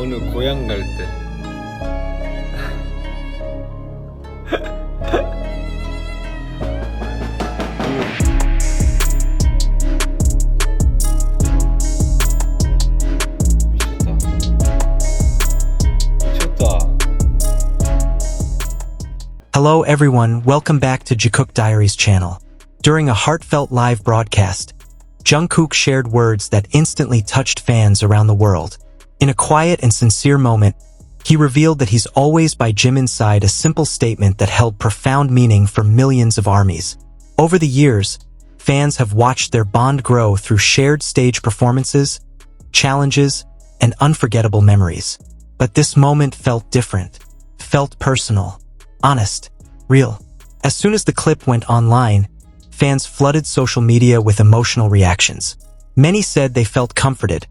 어느 고향 갈 때. Hello everyone, welcome back to Jikook Diaries channel. During a heartfelt live broadcast, Jungkook shared words that instantly touched fans around the world. In a quiet and sincere moment, he revealed that he's always by Jimin's side, a simple statement that held profound meaning for millions of armies. Over the years, fans have watched their bond grow through shared stage performances, challenges, and unforgettable memories. But this moment felt different, felt personal, honest, real. As soon as the clip went online, fans flooded social media with emotional reactions. Many said they felt comforted,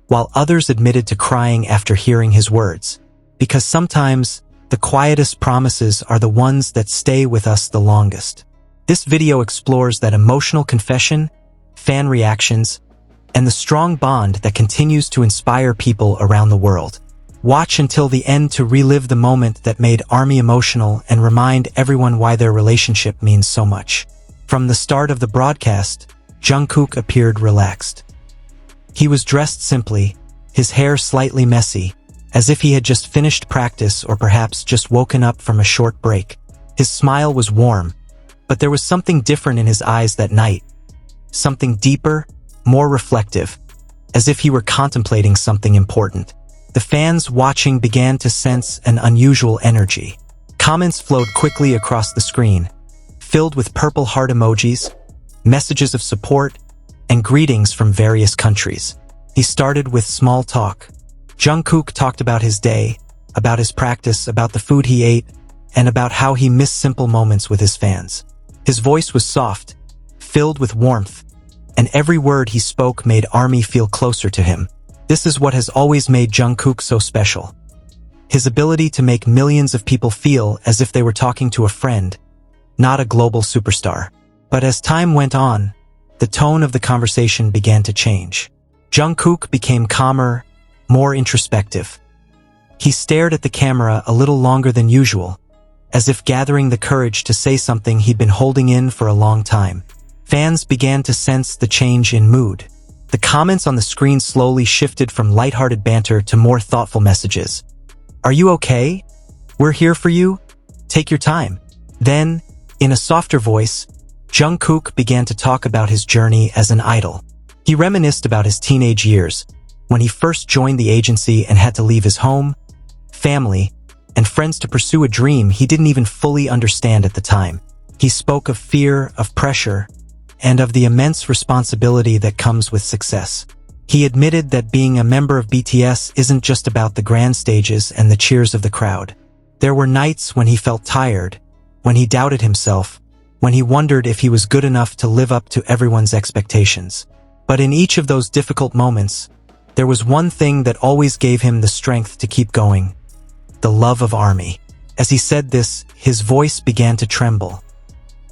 while others admitted to crying after hearing his words. Because sometimes, the quietest promises are the ones that stay with us the longest. This video explores that emotional confession, fan reactions, and the strong bond that continues to inspire people around the world. Watch until the end to relive the moment that made ARMY emotional and remind everyone why their relationship means so much. From the start of the broadcast, Jungkook appeared relaxed. He was dressed simply, his hair slightly messy, as if he had just finished practice or perhaps just woken up from a short break. His smile was warm, but there was something different in his eyes that night. Something deeper, more reflective, as if he were contemplating something important. The fans watching began to sense an unusual energy. Comments flowed quickly across the screen, filled with purple heart emojis, messages of support, and greetings from various countries. He started with small talk. Jungkook talked about his day, about his practice, about the food he ate, and about how he missed simple moments with his fans. His voice was soft, filled with warmth, and every word he spoke made ARMY feel closer to him. This is what has always made Jungkook so special. His ability to make millions of people feel as if they were talking to a friend, not a global superstar. But as time went on, the tone of the conversation began to change. Jungkook became calmer, more introspective. He stared at the camera a little longer than usual, as if gathering the courage to say something he'd been holding in for a long time. Fans began to sense the change in mood. The comments on the screen slowly shifted from lighthearted banter to more thoughtful messages. "Are you okay? We're here for you. Take your time." Then, in a softer voice, Jungkook began to talk about his journey as an idol. He reminisced about his teenage years, when he first joined the agency and had to leave his home, family, and friends to pursue a dream he didn't even fully understand at the time. He spoke of fear, of pressure, and of the immense responsibility that comes with success. He admitted that being a member of BTS isn't just about the grand stages and the cheers of the crowd. There were nights when he felt tired, when he doubted himself, when he wondered if he was good enough to live up to everyone's expectations. But in each of those difficult moments, there was one thing that always gave him the strength to keep going: the love of ARMY. As he said this, his voice began to tremble.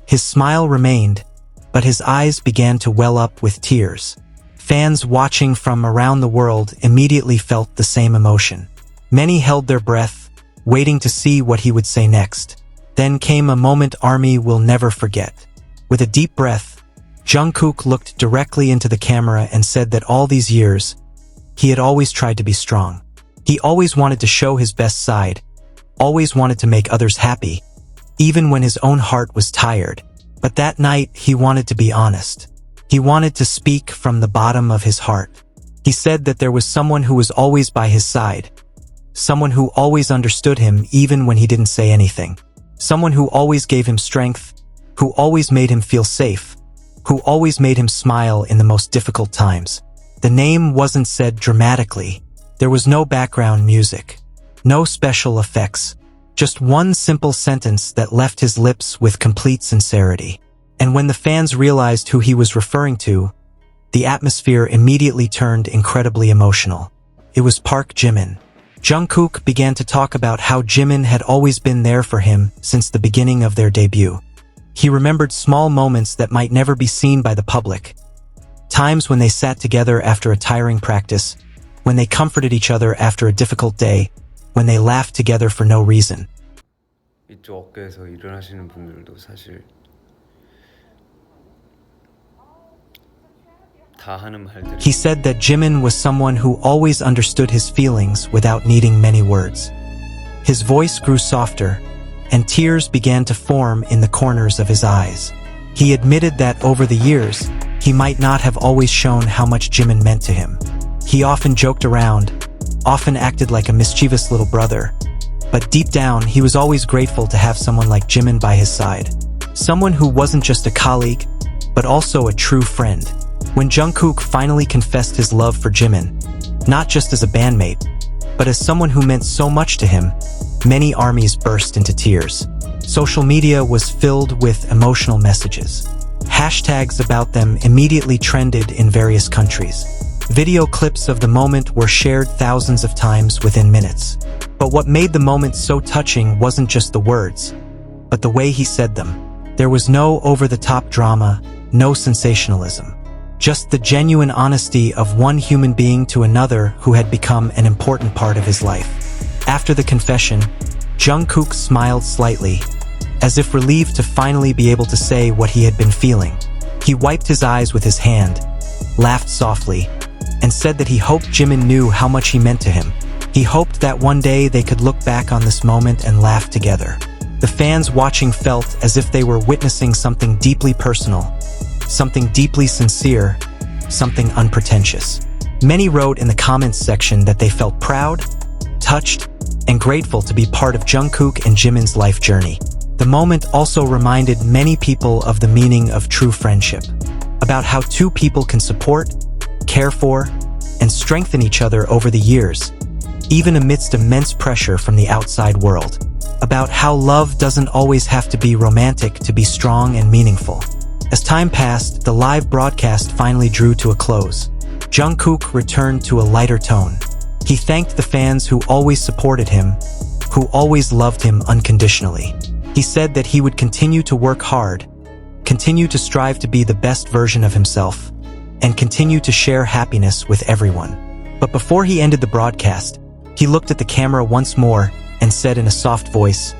His smile remained, but his eyes began to well up with tears. Fans watching from around the world immediately felt the same emotion. Many held their breath, waiting to see what he would say next. Then came a moment ARMY will never forget. With a deep breath, Jungkook looked directly into the camera and said that all these years, he had always tried to be strong. He always wanted to show his best side, always wanted to make others happy, even when his own heart was tired. But that night, he wanted to be honest. He wanted to speak from the bottom of his heart. He said that there was someone who was always by his side, someone who always understood him even when he didn't say anything, someone who always gave him strength, who always made him feel safe, who always made him smile in the most difficult times. The name wasn't said dramatically. There was no background music, no special effects. Just one simple sentence that left his lips with complete sincerity. And when the fans realized who he was referring to, the atmosphere immediately turned incredibly emotional. It was Park Jimin. Jungkook began to talk about how Jimin had always been there for him since the beginning of their debut. He remembered small moments that might never be seen by the public. Times when they sat together after a tiring practice, when they comforted each other after a difficult day, when they laughed together for no reason. 이쪽 업계에서 일을 하시는 분들도 사실 다 하는 말들이 He said that Jimin was someone who always understood his feelings without needing many words. His voice grew softer, and tears began to form in the corners of his eyes. He admitted that over the years, he might not have always shown how much Jimin meant to him. He often joked around, often acted like a mischievous little brother, but deep down, he was always grateful to have someone like Jimin by his side. Someone who wasn't just a colleague, but also a true friend. When Jungkook finally confessed his love for Jimin, not just as a bandmate, but as someone who meant so much to him, many armies burst into tears. Social media was filled with emotional messages. Hashtags about them immediately trended in various countries. Video clips of the moment were shared thousands of times within minutes. But what made the moment so touching wasn't just the words, but the way he said them. There was no over-the-top drama, no sensationalism. Just the genuine honesty of one human being to another who had become an important part of his life. After the confession, Jungkook smiled slightly, as if relieved to finally be able to say what he had been feeling. He wiped his eyes with his hand, laughed softly, and said that he hoped Jimin knew how much he meant to him. He hoped that one day they could look back on this moment and laugh together. The fans watching felt as if they were witnessing something deeply personal, something deeply sincere, something unpretentious. Many wrote in the comments section that they felt proud, touched, and grateful to be part of Jungkook and Jimin's life journey. The moment also reminded many people of the meaning of true friendship, about how two people can support, care for, and strengthen each other over the years, even amidst immense pressure from the outside world, about how love doesn't always have to be romantic to be strong and meaningful. As time passed, the live broadcast finally drew to a close. Jungkook returned to a lighter tone. He thanked the fans who always supported him, who always loved him unconditionally. He said that he would continue to work hard, continue to strive to be the best version of himself, and continue to share happiness with everyone. But before he ended the broadcast, he looked at the camera once more and said in a soft voice,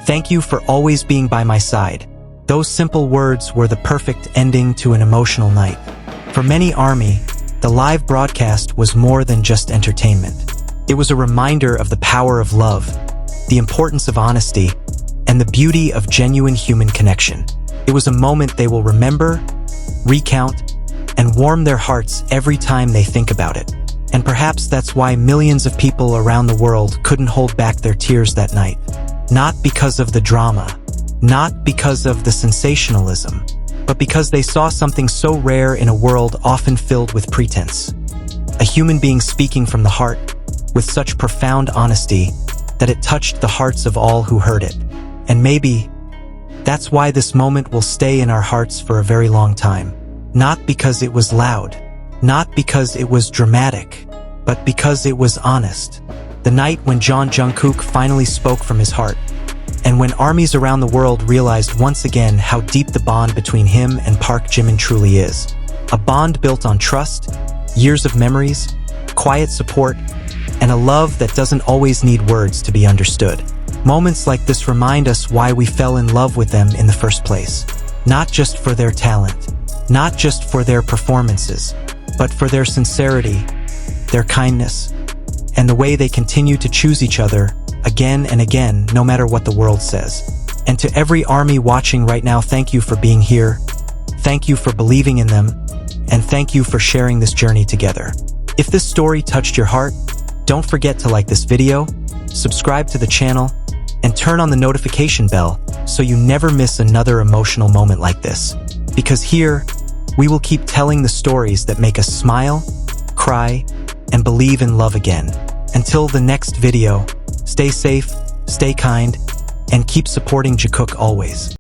"Thank you for always being by my side." Those simple words were the perfect ending to an emotional night. For many ARMY, the live broadcast was more than just entertainment. It was a reminder of the power of love, the importance of honesty, and the beauty of genuine human connection. It was a moment they will remember, recount, and warm their hearts every time they think about it. And perhaps that's why millions of people around the world couldn't hold back their tears that night. Not because of the drama, not because of the sensationalism, but because they saw something so rare in a world often filled with pretense. A human being speaking from the heart, with such profound honesty, that it touched the hearts of all who heard it. And maybe that's why this moment will stay in our hearts for a very long time. Not because it was loud, not because it was dramatic, but because it was honest. The night when Jungkook finally spoke from his heart, and when armies around the world realized once again how deep the bond between him and Park Jimin truly is. A bond built on trust, years of memories, quiet support, and a love that doesn't always need words to be understood. Moments like this remind us why we fell in love with them in the first place. Not just for their talent, not just for their performances, but for their sincerity, their kindness, and the way they continue to choose each other again and again, no matter what the world says. And to every ARMY watching right now, thank you for being here, thank you for believing in them, and thank you for sharing this journey together. If this story touched your heart, don't forget to like this video, subscribe to the channel, and turn on the notification bell so you never miss another emotional moment like this. Because here, we will keep telling the stories that make us smile, cry, and believe in love again. Until the next video, stay safe, stay kind, and keep supporting Jikook always.